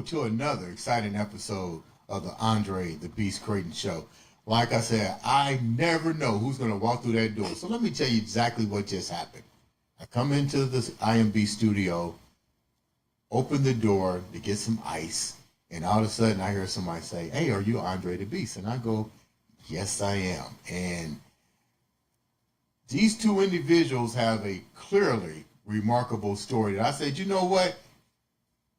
welcome to another exciting episode of the Andre The Beast Crayton Show. Like I said, I never know who's going to walk through that door. So let me tell you exactly what just happened. I come into this IMB studio, open the door to get some ice, and all of a sudden I hear somebody say, "Hey, are you Andre The Beast?" And I go, "Yes, I am." And these two individuals have a clearly remarkable story that I said, you know what?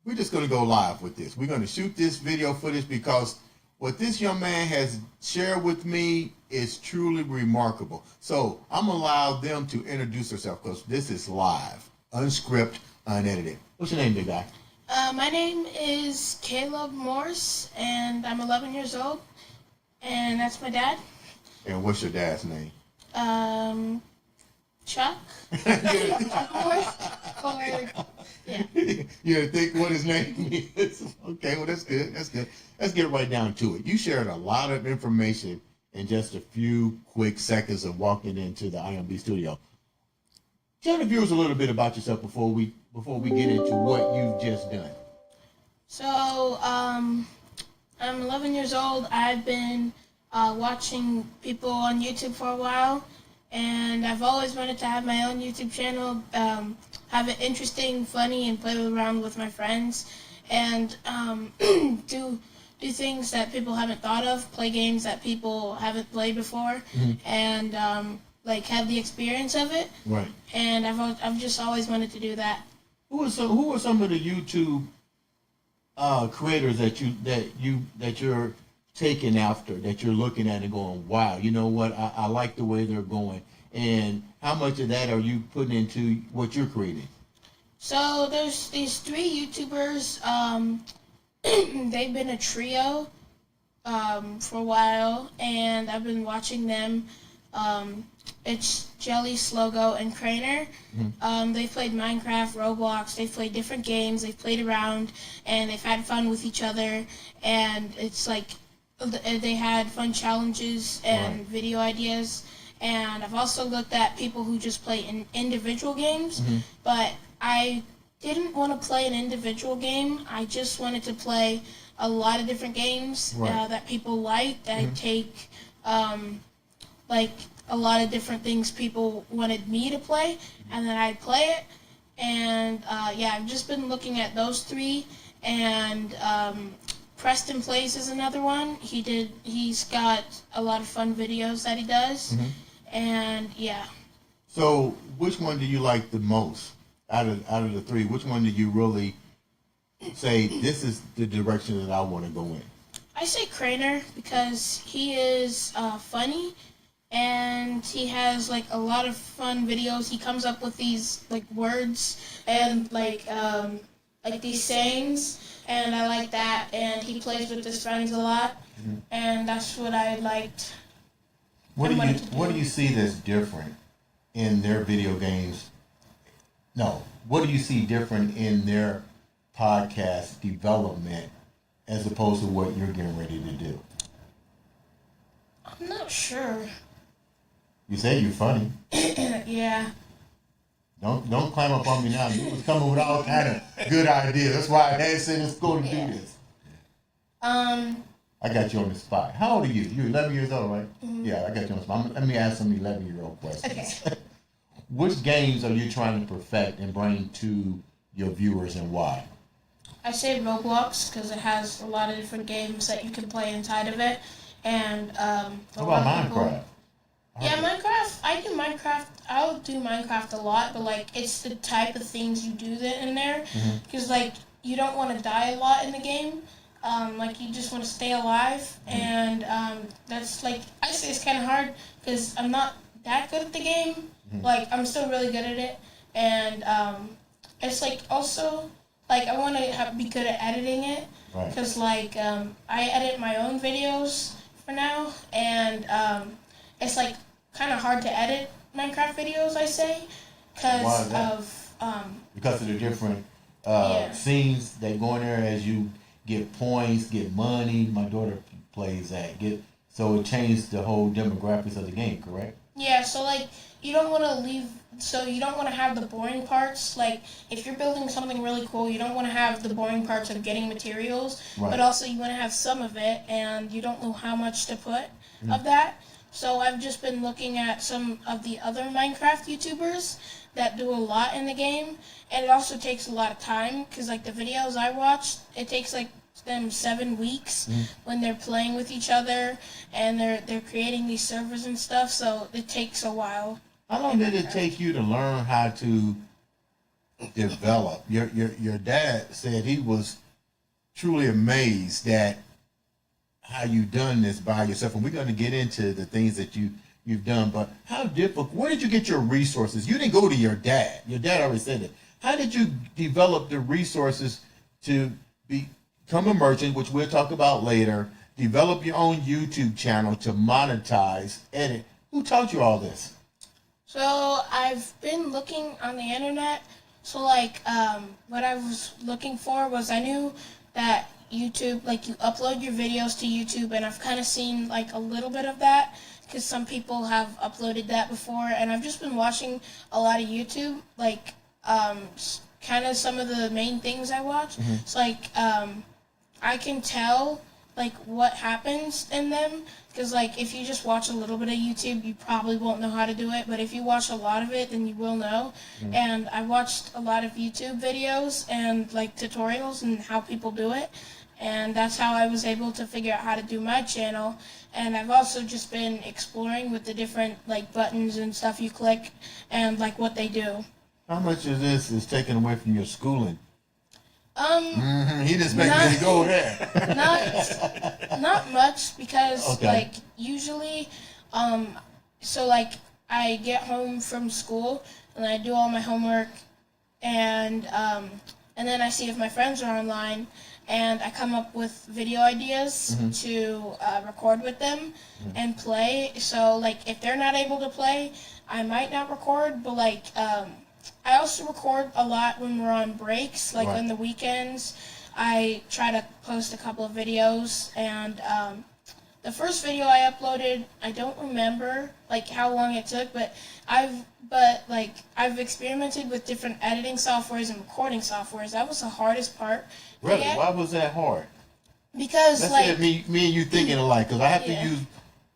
We're just going to go live with this. We're going to shoot this video footage because what this young man has shared with me is truly remarkable. So I'm going to allow them to introduce themselves because this is live, unscripted, unedited. What's your name, big guy? My name is Chuck Morse, and I'm 11 years old, and that's my dad. And what's your dad's name? Chuck. Chuck Morse. Yeah. You think what his name is? Okay, well, that's good. That's good. Let's get right down to it. You shared a lot of information in just a few quick seconds of walking into the IMB studio. Tell the viewers a little bit about yourself before we get into what you've just done. So, I'm 11 years old. I've been watching people on YouTube for a while, and I've always wanted to have my own YouTube channel, have it interesting, funny, and play around with my friends, and do things that people haven't thought of, play games that people haven't played before, and like have the experience of it. Right. And I've just always wanted to do that. Who are some of the YouTube creators that you're taking after, that you're looking at and going, wow, you know what, I like the way they're going? And how much of that are you putting into what you're creating? So there's these three YouTubers. They've been a trio for a while, and I've been watching them. It's Jelly, Slogo, and Crainer. They've played Minecraft, Roblox. They've played different games. They've played around, and they've had fun with each other. And it's like they had fun challenges and video ideas. And I've also looked at people who just play in individual games, but I didn't want to play an individual game. I just wanted to play a lot of different games that people like, that take like a lot of different things people wanted me to play, and then I'd play it. And yeah, I've just been looking at those three, and Preston Plays is another one. He's got a lot of fun videos that he does, and yeah. So which one do you like the most out of the three? Which one do you really say, this is the direction that I want to go in? I say Crainer because he is funny, and he has like a lot of fun videos. He comes up with these like words and like these sayings, and I like that. And he plays with his friends a lot, and that's what I liked. What do you see that's different in their video games? No, what do you see different in their podcast development as opposed to what you're getting ready to do? I'm not sure. You say you're funny. Yeah. Don't climb up on me now. You was coming with all kind of good ideas. That's why I had said let's go to do this. I got you on the spot. How old are you? You're 11 years old, right? Yeah, I got you on the spot. Let me ask some 11-year-old questions. Okay. Which games are you trying to perfect and bring to your viewers, and why? I say Roblox because it has a lot of different games that you can play inside of it, and what about Minecraft? Yeah, Minecraft. I do Minecraft. I'll do Minecraft a lot, but like it's the type of things you do in there, because like you don't want to die a lot in the game. Like you just want to stay alive, and that's like, I say it's kind of hard because I'm not that good at the game. Like I'm still really good at it, and it's like also like I want to be good at editing it, because like I edit my own videos for now, and it's like kind of hard to edit Minecraft videos, I say, because of the different scenes that go in there as you get points, get money. My daughter plays that. So it changed the whole demographics of the game, correct? Yeah, so like you don't want to leave. So you don't want to have the boring parts. Like if you're building something really cool, you don't want to have the boring parts of getting materials, Right. but also you want to have some of it, and you don't know how much to put of that. So I've just been looking at some of the other Minecraft YouTubers that do a lot in the game, and it also takes a lot of time because like the videos I watch, it takes like them 7 weeks when they're playing with each other and they're creating these servers and stuff. So it takes a while. How long did it take you to learn how to develop? Your dad said he was truly amazed at how you done this by yourself, and we're going to get into the things that you've done. But how difficult? Where did you get your resources? You didn't go to your dad. Your dad already said it. How did you develop the resources to become a merchant, which we'll talk about later? Develop your own YouTube channel to monetize, edit. Who taught you all this? So I've been looking on the internet. So like what I was looking for was I knew that YouTube, like you upload your videos to YouTube, and I've kind of seen like a little bit of that because some people have uploaded that before, and I've just been watching a lot of YouTube, like kind of some of the main things I watch. It's like I can tell like what happens in them because like if you just watch a little bit of YouTube, you probably won't know how to do it, but if you watch a lot of it, then you will know. And I watched a lot of YouTube videos and like tutorials and how people do it, and that's how I was able to figure out how to do my channel. And I've also just been exploring with the different like buttons and stuff you click and like what they do. How much of this is taken away from your schooling? He just made Not- me go there. Not much because Okay. like usually so like I get home from school and I do all my homework and then I see if my friends are online and I come up with video ideas to record with them and play. So like if they're not able to play, I might not record, but like I also record a lot when we're on breaks, like Right. on the weekends. I try to post a couple of videos, and the first video I uploaded, I don't remember like how long it took, but I've experimented with different editing softwares and recording softwares. That was the hardest part. to Really? get, Why was that hard? Because Let's like say me and you thinking alike, because I have Yeah. to use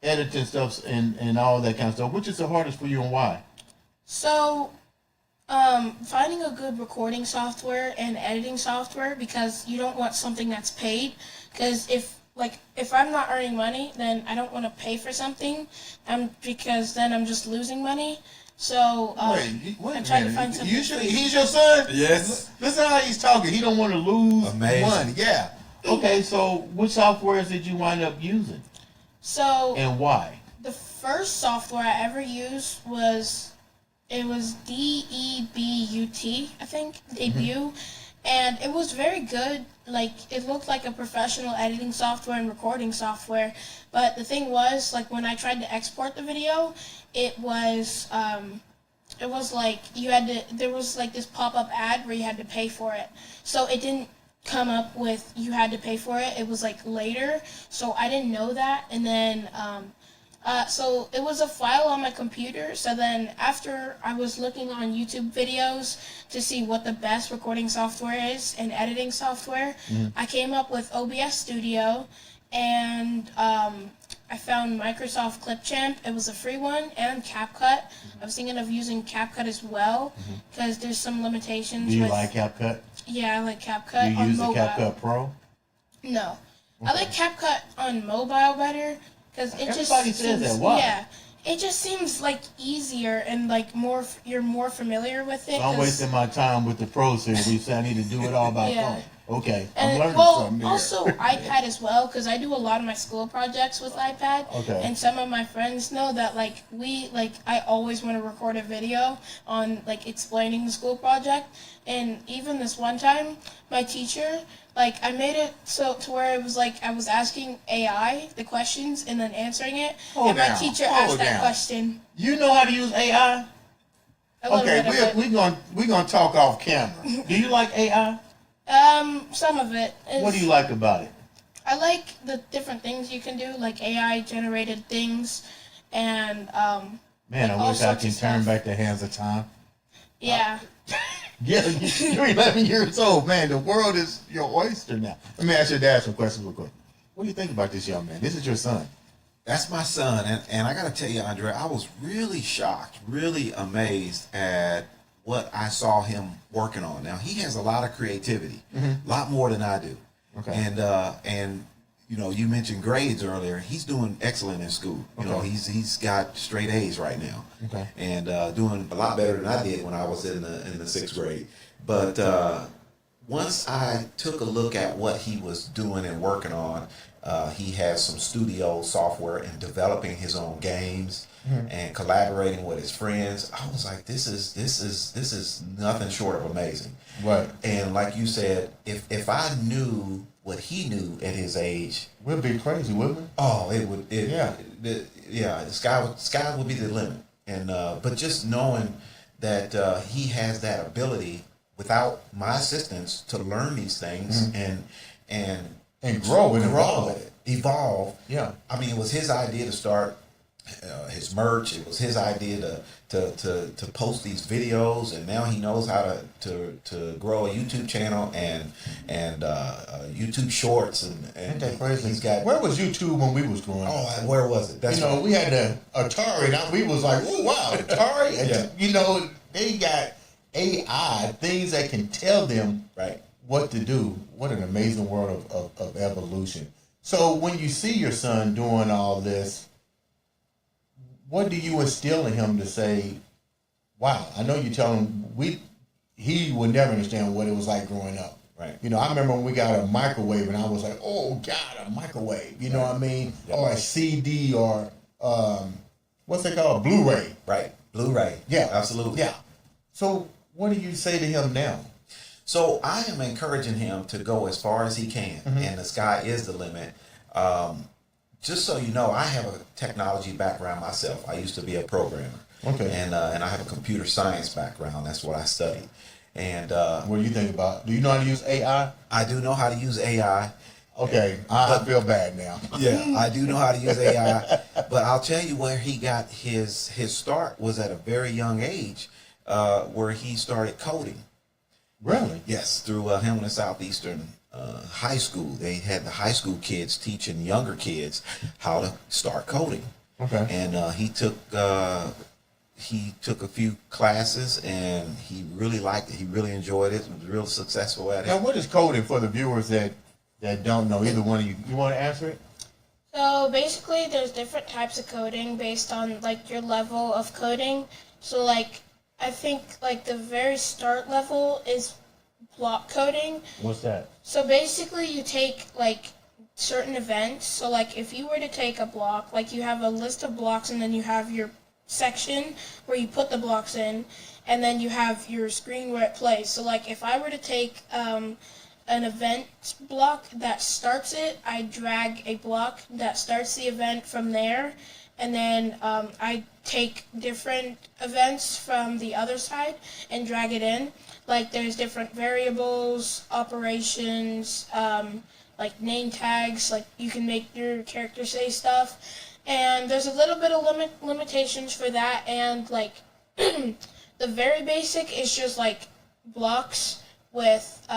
editing stuff and all that kind of stuff. Which is the hardest for you and why? so finding a good recording software and editing software because you don't want something that's paid. Because if I'm not earning money, then I don't want to pay for something. Because then I'm just losing money. So Wait I'm a trying to minute. find something. He's your son? Yes. Listen how he's talking. He don't want to lose Amazing. money. Yeah. Okay, so which softwares did you wind up using So and why? the first software I ever used was DEBUT, I think, debut, and it was very good. Like it looked like a professional editing software and recording software, but the thing was, like when I tried to export the video, it was like there was like this pop-up ad where you had to pay for it. So it didn't come up with you had to pay for it. It was like later, so I didn't know that, and then so it was a file on my computer. So then after I was looking on YouTube videos to see what the best recording software is and editing software, I came up with OBS Studio, and I found Microsoft Clipchamp. It was a free one, and CapCut. I was thinking of using CapCut as well because there's some limitations. Do you with, like CapCut? Yeah, I like Do CapCut you on use the mobile. CapCut Pro? No, I like CapCut on mobile better because it just Everybody says seems, that. Why? Yeah, it just seems like easier and like you're more familiar with it. So I'm 'cause- wasting my time with the Pro series. You say I need to do it all by Yeah. phone. Okay, I'm And learning well, something here. also iPad as well, because I do a lot of my school projects with iPad. Okay. And some of my friends know that I always want to record a video on like explaining the school project. And even this one time, my teacher, I made it so to where it was like I was asking AI the questions and then answering it. Hold and my down, teacher hold asked that down. question. You know how to use AI? A little Okay, bit of it. we're gonna talk off camera. Do you like AI? Some of it. What do you like about it? I like the different things you can do, like AI generated things, and Man, Like, I all wish I sorts can of turn stuff. back the hands of time. Yeah. Yeah, you're 11 years old, man. The world is your oyster now. Let me ask your dad some questions real quick. What do you think about this young man? This is your son. That's my son, and I got to tell you, Andre, I was really shocked, really amazed at what I saw him working on. Now he has a lot of creativity, a lot more than I do. Okay. And you know, you mentioned grades earlier. He's doing excellent in school. You know, he's got straight A's right now, and doing a lot better than I did when I was in the 6th grade. But once I took a look at what he was doing and working on, he has some studio software and developing his own games and collaborating with his friends. I was like, this is nothing short of amazing. Right. And like you said, if I knew what he knew at his age, We'd be crazy, wouldn't we? oh, it would. Yeah. The sky would be the limit. And but just knowing that he has that ability without my assistance to learn these things and grow and evolve. Yeah. I mean, it was his idea to start his merch. It was his idea to post these videos, and now he knows how to grow a YouTube channel and YouTube Shorts. And Ain't that crazy? He's got. Where was YouTube when we was growing up? Oh, where was it? That's You know, we had the Atari, and we was like, oh, wow, Atari. And, Yeah. you know, they got AI, things that can tell them right. what to do. What an amazing world of evolution. So when you see your son doing all this, what do you instill in him to say, wow, I know you tell him he would never understand what it was like growing up. Right. You know, I remember when we got a microwave and I was like, oh God, a microwave. You know what I mean? Yeah. Or a CD or what's it called? Blu-ray. Right. Blu-ray. Yeah. Absolutely. Yeah. So what do you say to him now? So I am encouraging him to go as far as he can, and the sky is the limit. Just so you know, I have a technology background myself. I used to be a programmer, and I have a computer science background. That's what I studied. And What do you think about? Do you know how to use AI? I do know how to use AI. Okay, I feel bad now. Yeah, I do know how to use AI. But I'll tell you where he got his start was at a very young age, where he started coding. Really? Yes, through Hamilton Southeastern High School. They had the high school kids teaching younger kids how to start coding. Okay. And he took a few classes, and he really liked it. He really enjoyed it. Was real successful at it. Now, what is coding for the viewers that don't know? Either one of you. You want to answer it? So basically, there's different types of coding based on like your level of coding. So like, I think like the very start level is block coding. What's that? So basically, you take like certain events. So like, if you were to take a block, like you have a list of blocks, and then you have your section where you put the blocks in, and then you have your screen where it plays. So like, if I were to take an event block that starts it, I drag a block that starts the event from there, and then I take different events from the other side and drag it in. Like there's different variables, operations, like name tags, like you can make your character say stuff. And there's a little bit of limitations for that, and like the very basic is just like blocks with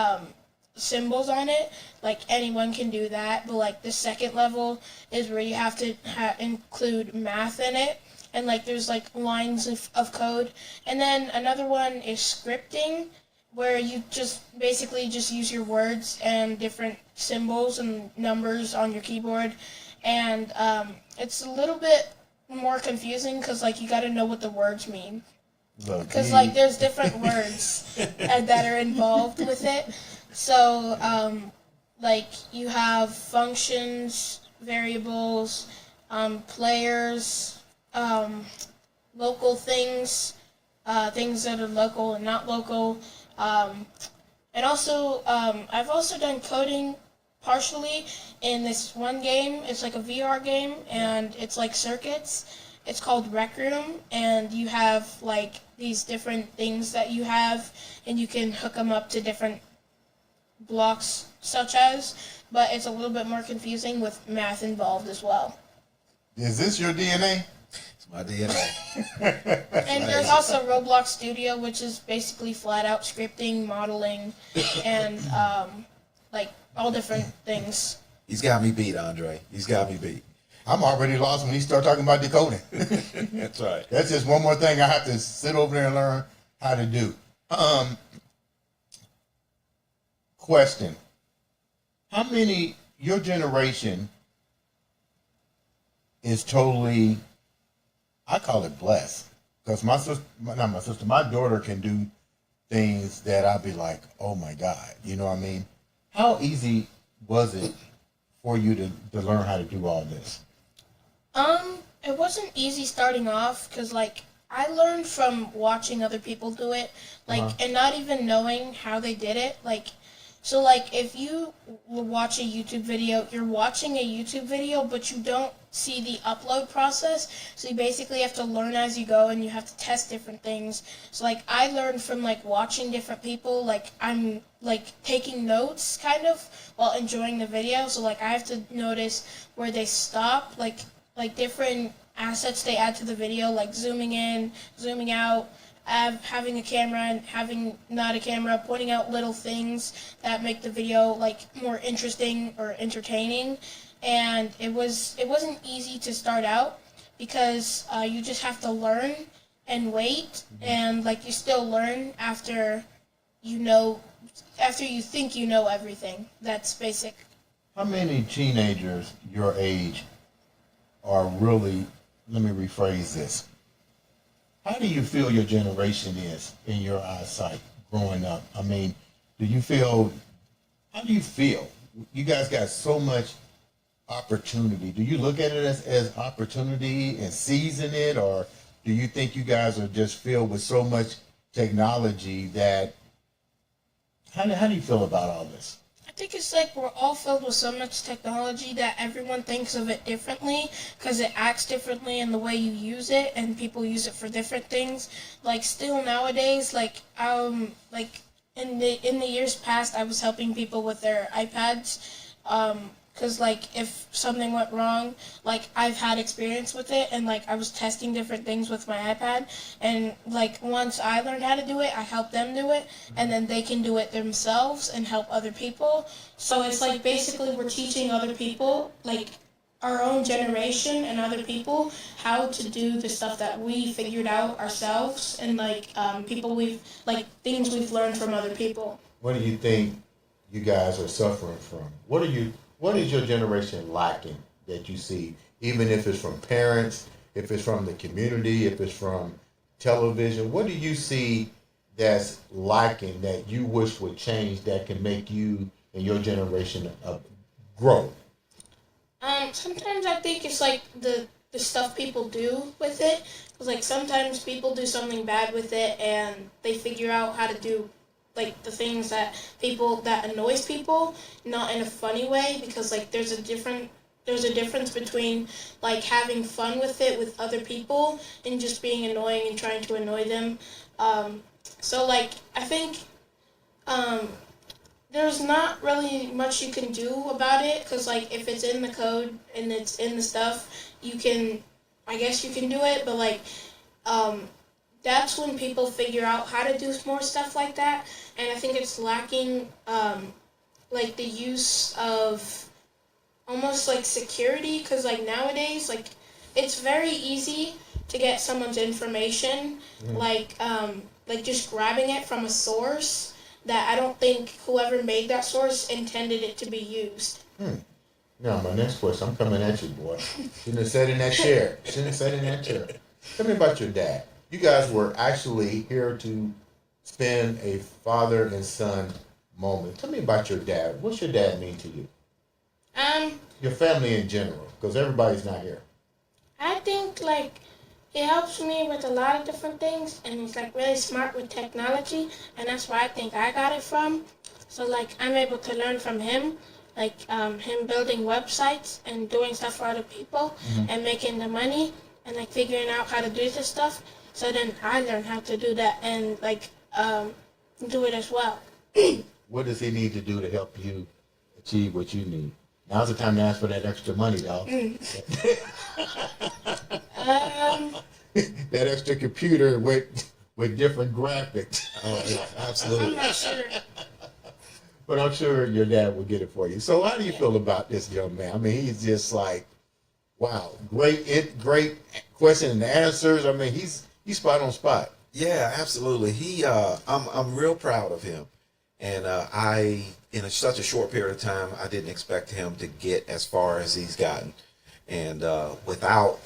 symbols on it. Like anyone can do that, but like the second level is where you have to include math in it, and like there's like lines of code. And then another one is scripting, where you just basically just use your words and different symbols and numbers on your keyboard. And it's a little bit more confusing because like you got to know what the words mean, because like there's different words that are involved with it. So like you have functions, variables, players, local things, things that are local and not local, and also I've also done coding partially in this one game. It's like a VR game, and it's like circuits. It's called Rec Room, and you have like these different things that you have, and you can hook them up to different blocks such as, but it's a little bit more confusing with math involved as well. Is this your DNA? My DNA. And there's also Roblox Studio, which is basically flat out scripting, modeling, and like all different things. He's got me beat, Andre. He's got me beat. I'm already lost when he start talking about decoding. That's right. That's just one more thing I have to sit over there and learn how to do. Question. How many, your generation is totally, I call it blessed. Because my daughter can do things that I'd be like, oh my God, you know what I mean? How easy was it for you to learn how to do all this? It wasn't easy starting off because, like, I learned from watching other people do it, like, and not even knowing how they did it. Like, so, like, if you watch a YouTube video, you're watching a YouTube video, but you don't see the upload process. So you basically have to learn as you go, and you have to test different things. So, like, I learned from, like, watching different people. Like, I'm, like, taking notes, kind of, while enjoying the video. So, like, I have to notice where they stop, like different assets they add to the video, like zooming in, zooming out, having a camera and having not a camera, pointing out little things that make the video like more interesting or entertaining. And it wasn't easy to start out because you just have to learn and wait, and like you still learn after you think you know everything. That's basic. How many teenagers your age are really, let me rephrase this. How do you feel your generation is in your eyesight growing up? I mean, how do you feel? You guys got so much opportunity. Do you look at it as opportunity and seizing it, or do you think you guys are just filled with so much technology that, how do you feel about all this? I think it's like we're all filled with so much technology that everyone thinks of it differently because it acts differently in the way you use it, and people use it for different things. Like still nowadays, like in the years past, I was helping people with their iPads. Because, like, if something went wrong, like, I've had experience with it, and, like, I was testing different things with my iPad, and, like, once I learned how to do it, I helped them do it, and then they can do it themselves and help other people. So it's, like, basically we're teaching other people, like, our own generation and other people how to do the stuff that we figured out ourselves, and, like, things we've learned from other people. What do you think you guys are suffering from? What is your generation lacking that you see, even if it's from parents, if it's from the community, if it's from television? What do you see that's lacking that you wish would change that can make you and your generation grow? Sometimes I think it's like the stuff people do with it. Because like sometimes people do something bad with it and they figure out how to do like the things that annoys people, not in a funny way, because like there's a difference between like having fun with it with other people and just being annoying and trying to annoy them. So like I think there's not really much you can do about it, because like if it's in the code and it's in the stuff, I guess you can do it, but like that's when people figure out how to do more stuff like that. And I think it's lacking like the use of almost like security, because like nowadays like it's very easy to get someone's information, like just grabbing it from a source that I don't think whoever made that source intended it to be used. Now my next question, I'm coming at you, boy. Shouldn't have sat in that chair. Tell me about your dad. You guys were actually here to spend a father and son moment. Tell me about your dad. What's your dad mean to you? Your family in general, because everybody's not here. I think like he helps me with a lot of different things, and he's like really smart with technology, and that's where I think I got it from. So like I'm able to learn from him, like him building websites and doing stuff for other people and making the money and like figuring out how to do this stuff. So then I learned how to do that and like do it as well. What does he need to do to help you achieve what you need? Now's the time to ask for that extra money, dog. That extra computer with different graphics. Oh, yeah, I'm absolutely. not sure. But I'm sure your dad will get it for you. So how do you feel about this young man? I mean, he's just like, wow, great question and answers. I mean, he's spot on spot. Yeah, absolutely. I'm real proud of him, and such a short period of time, I didn't expect him to get as far as he's gotten, and without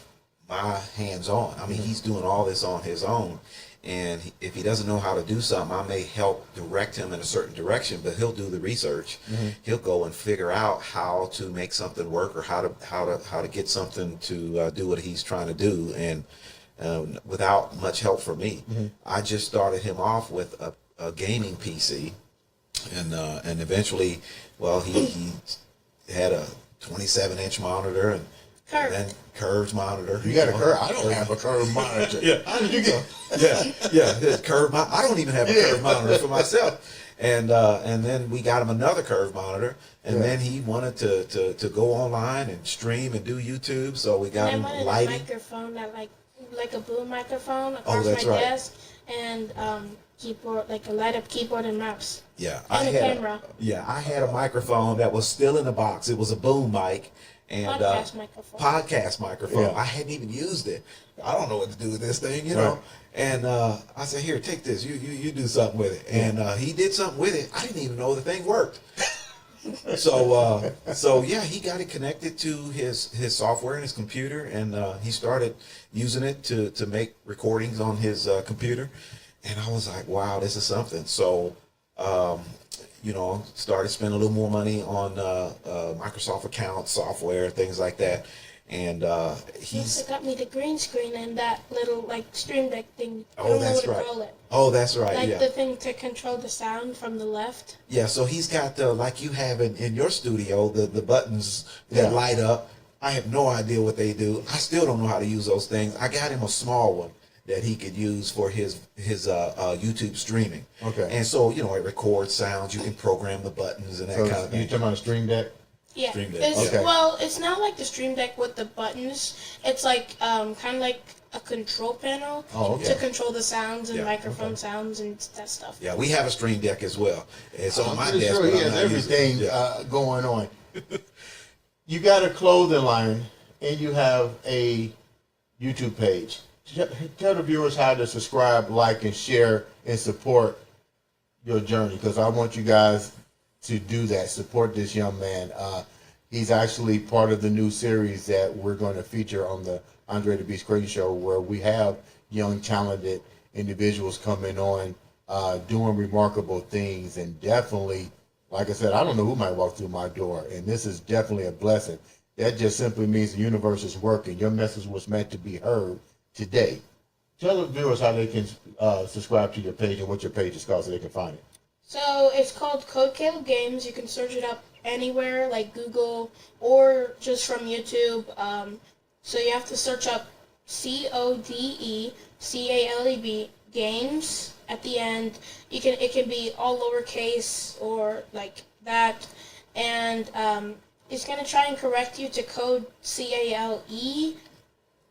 my hands on. I mean, he's doing all this on his own, and if he doesn't know how to do something, I may help direct him in a certain direction, but he'll do the research. He'll go and figure out how to make something work or how to get something to do what he's trying to do, and without much help from me. I just started him off with a gaming PC, and eventually, well, he had a 27-inch monitor and then curved monitor. You got a curve? I don't have a curved monitor. Yeah. How did you get? Yeah. Curved. I don't even have a curved monitor for myself. And then we got him another curved monitor, and then he wanted to go online and stream and do YouTube. So we got him lighting. A microphone that like a boom microphone Oh, across that's my right. desk, and keyboard, like a light up keyboard and mouse. Yeah, And a camera. I had a microphone that was still in the box. It was a boom mic. And Podcast microphone. Podcast microphone. Yeah. I hadn't even used it. I don't know what to do with this thing, you know. Right. And I said, "Here, take this. You do something with it." And he did something with it. I didn't even know the thing worked. So yeah, he got it connected to his software and his computer, and he started using it to make recordings on his computer. And I was like, "Wow, this is something." So. Started spending a little more money on Microsoft account software, things like that. And He also got me the green screen and that little like stream deck thing. I Oh, don't know that's what right. to call it. Oh, that's right. Like Yeah. the thing to control the sound from the left. Yeah. So he's got like you have in your studio, the buttons that light up. I have no idea what they do. I still don't know how to use those things. I got him a small one that he could use for his YouTube streaming. Okay. And so it records sounds. You can program the buttons and that kind of You thing. talking about a stream deck? Yeah. Stream Deck. It's, Okay. Well, it's not like the Stream Deck with the buttons. It's like kind of like a control panel Oh, okay. to control the sounds and Yeah, microphone sounds and that stuff. Yeah, we have a stream deck as well. It's on I'm my pretty desk. sure but he I'm has not using it. everything Yeah. going on. You got a clothing line and you have a YouTube page. Tell the viewers how to subscribe, like, and share and support your journey, because I want you guys to do that. Support this young man. He's actually part of the new series that we're going to feature on the Andre The Beast Crayton show, where we have young, talented individuals coming on, doing remarkable things. And definitely, like I said, I don't know who might walk through my door, and this is definitely a blessing. That just simply means the universe is working. Your message was meant to be heard today. Tell the viewers how they can subscribe to your page and what your page is called so they can find it. So it's called Code Caleb Games. You can search it up anywhere, like Google or just from YouTube. So you have to search up CODECALEB Games at the end. It can be all lowercase or like that, and it's gonna try and correct you to code CALE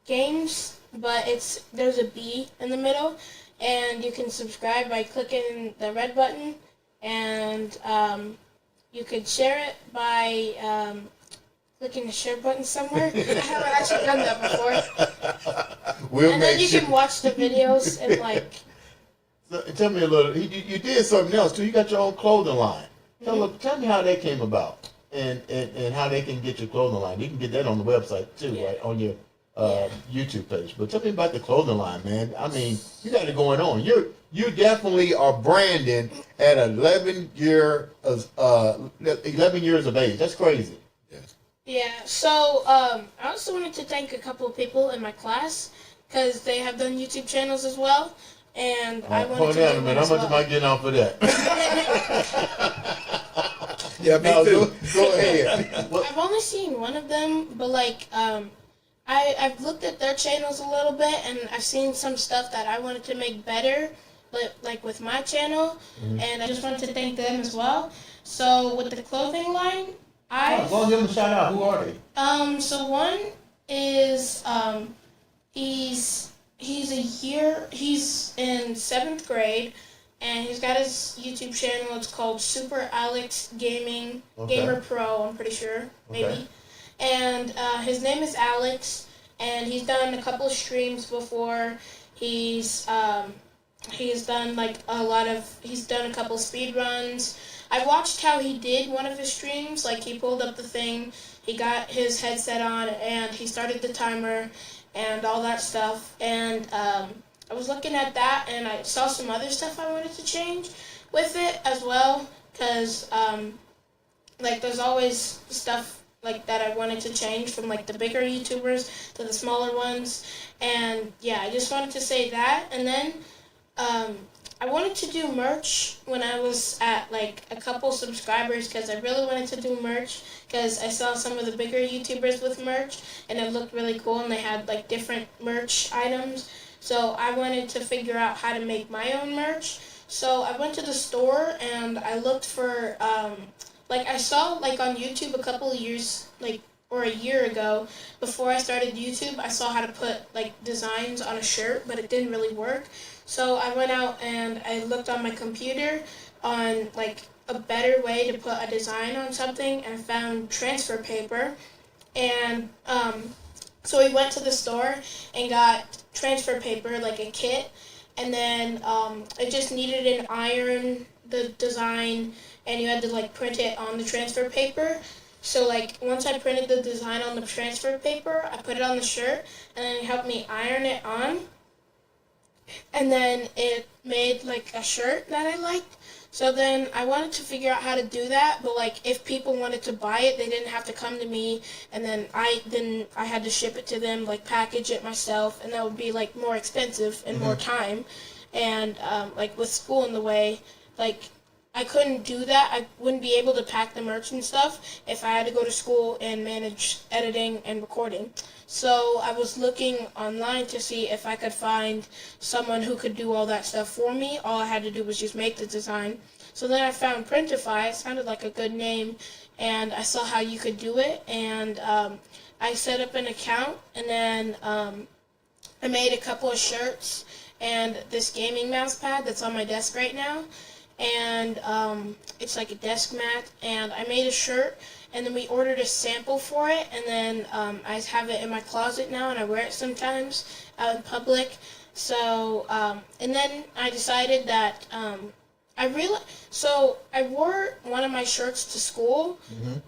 Games, but there's a B in the middle, and you can subscribe by clicking the red button, and you could share it by clicking the share button somewhere. I haven't actually done that before. And then you can watch the videos and like. So, tell me a little. You did something else too. You got your own clothing line. Tell me how that came about, and how they can get your clothing line. You can get that on the website too, right? On your YouTube page. But tell me about the clothing line, man. I mean, you got it going on. You definitely are branding at 11 years of age. That's crazy. Yeah, so I also wanted to thank a couple of people in my class because they have done YouTube channels as well, and I wanted Hold to on do a one minute. as How much well. am I getting off of that? Yeah, me No, too. go ahead. What? I've only seen one of them, but like I've looked at their channels a little bit, and I've seen some stuff that I wanted to make better, but like with my channel, and I just wanted to thank them as well. So with the clothing line, Go and give them a shout out. Who are they? So one is He's in 7th grade, and he's got his YouTube channel. It's called Super Alex Gaming Gamer Pro. I'm pretty sure, maybe. And his name is Alex, and he's done a couple of streams before. He's done he's done a couple speed runs. I watched how he did one of his streams. Like, he pulled up the thing, he got his headset on, and he started the timer and all that stuff. And I was looking at that, and I saw some other stuff I wanted to change with it as well, because there's always stuff like that I wanted to change, from like the bigger YouTubers to the smaller ones. And yeah, I just wanted to say that. And then I wanted to do merch when I was at like a couple subscribers, because I really wanted to do merch, because I saw some of the bigger YouTubers with merch and it looked really cool, and they had like different merch items. So I wanted to figure out how to make my own merch. So I went to the store and I looked for I saw like on YouTube a couple of years or a year ago, before I started YouTube, I saw how to put like designs on a shirt, but it didn't really work. So I went out and I looked on my computer on like a better way to put a design on something, and found transfer paper. And so we went to the store and got transfer paper, like a kit, and then it just needed an iron, the design, and you had to like print it on the transfer paper. So like once I printed the design on the transfer paper, I put it on the shirt, and then it helped me iron it on. And then it made like a shirt that I liked. So then I wanted to figure out how to do that, but like if people wanted to buy it, they didn't have to come to me, and then I had to ship it to them, like package it myself, and that would be like more expensive and more time. And like with school in the way, like I couldn't do that. I wouldn't be able to pack the merch and stuff if I had to go to school and manage editing and recording. So I was looking online to see if I could find someone who could do all that stuff for me. All I had to do was just make the design. So then I found Printify. It sounded like a good name, and I saw how you could do it. And I set up an account, and then I made a couple of shirts and this gaming mouse pad that's on my desk right now. And it's like a desk mat, and I made a shirt, and then we ordered a sample for it, and then I have it in my closet now, and I wear it sometimes out in public. So and then I decided that I wore one of my shirts to school,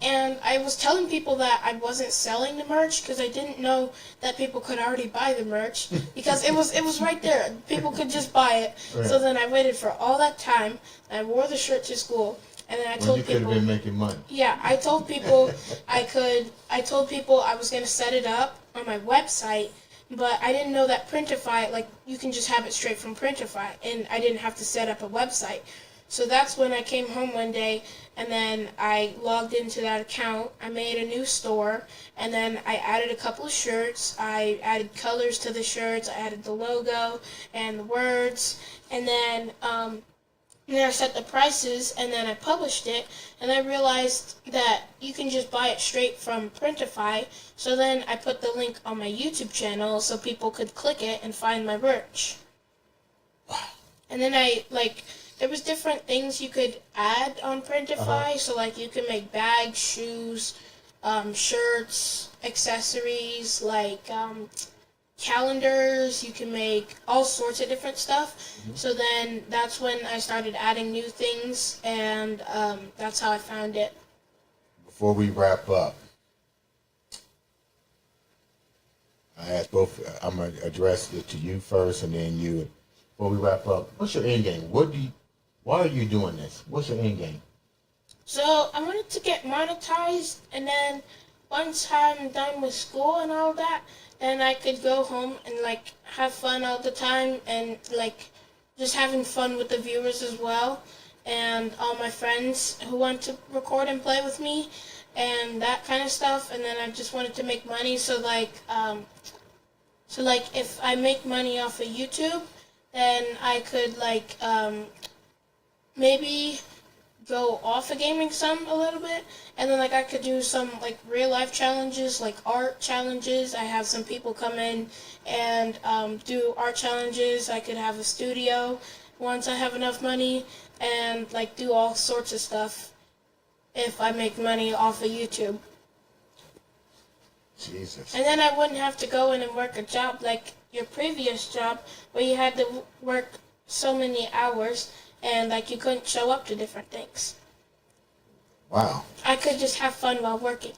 and I was telling people that I wasn't selling the merch, because I didn't know that people could already buy the merch, because it was right there. People could just buy it. Right. So then I waited for all that time, and I wore the shirt to school, and then I told people, you could have been making money. Yeah, I told people I told people I was gonna set it up on my website, but I didn't know that Printify, like, you can just have it straight from Printify, and I didn't have to set up a website. So that's when I came home one day, and then I logged into that account. I made a new store, and then I added a couple of shirts. I added colors to the shirts. I added the logo and the words, and then I set the prices, and then I published it, and I realized that you can just buy it straight from Printify. So then I put the link on my YouTube channel so people could click it and find my merch. And then there was different things you could add on Printify. So like you can make bags, shoes, shirts, accessories, like calendars. You can make all sorts of different stuff. So then that's when I started adding new things, and that's how I found it. Before we wrap up, I asked both. I'm gonna address it to you first, and then you. Before we wrap up, what's your end game? Why are you doing this? What's your end game? So I wanted to get monetized, and then once I'm done with school and all that, then I could go home and like have fun all the time, and like just having fun with the viewers as well, and all my friends who want to record and play with me, and that kind of stuff. And then I just wanted to make money, so if I make money off of YouTube, then I could maybe go off of gaming a little bit, and then like I could do some like real life challenges, like art challenges. I have some people come in and do art challenges. I could have a studio once I have enough money, and like do all sorts of stuff if I make money off of YouTube. Jesus. And then I wouldn't have to go in and work a job like your previous job where you had to work so many hours and like you couldn't show up to different things. Wow. I could just have fun while working.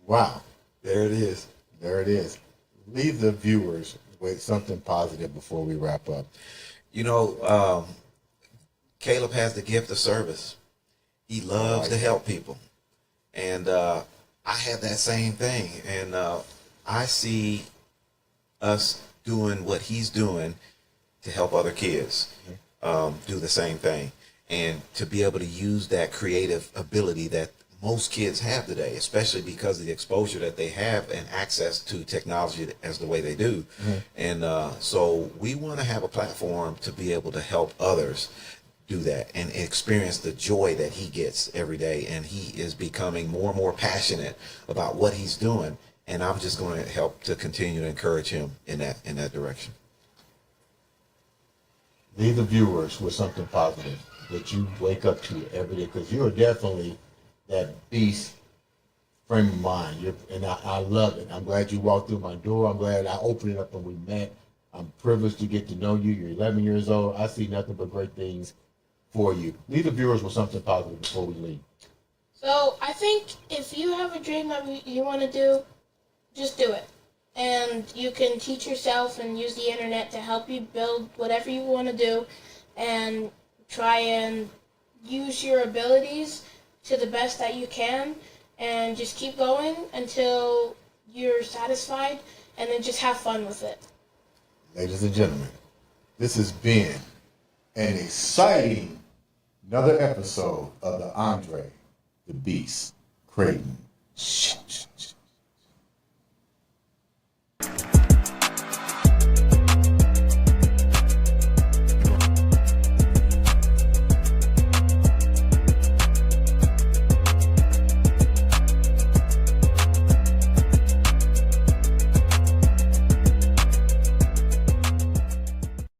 Wow. There it is. There it is. Leave the viewers with something positive before we wrap up. You know, Caleb has the gift of service. He loves to help people. And I have that same thing. And I see us doing what he's doing to help other kids do the same thing. And to be able to use that creative ability that most kids have today, especially because of the exposure that they have and access to technology as the way they do. And so we want to have a platform to be able to help others do that and experience the joy that he gets every day. And he is becoming more and more passionate about what he's doing. And I'm just going to help to continue to encourage him in that direction. Leave the viewers with something positive that you wake up to every day, because you are definitely that beast frame of mind. And I love it. I'm glad you walked through my door. I'm glad I opened it up and we met. I'm privileged to get to know you. You're 11 years old. I see nothing but great things for you. Leave the viewers with something positive before we leave. So I think if you have a dream that you want to do, just do it. And you can teach yourself and use the internet to help you build whatever you want to do, and try and use your abilities to the best that you can, and just keep going until you're satisfied, and then just have fun with it. Ladies and gentlemen, this has been an exciting another episode of the Andre the Beast Crayton Show.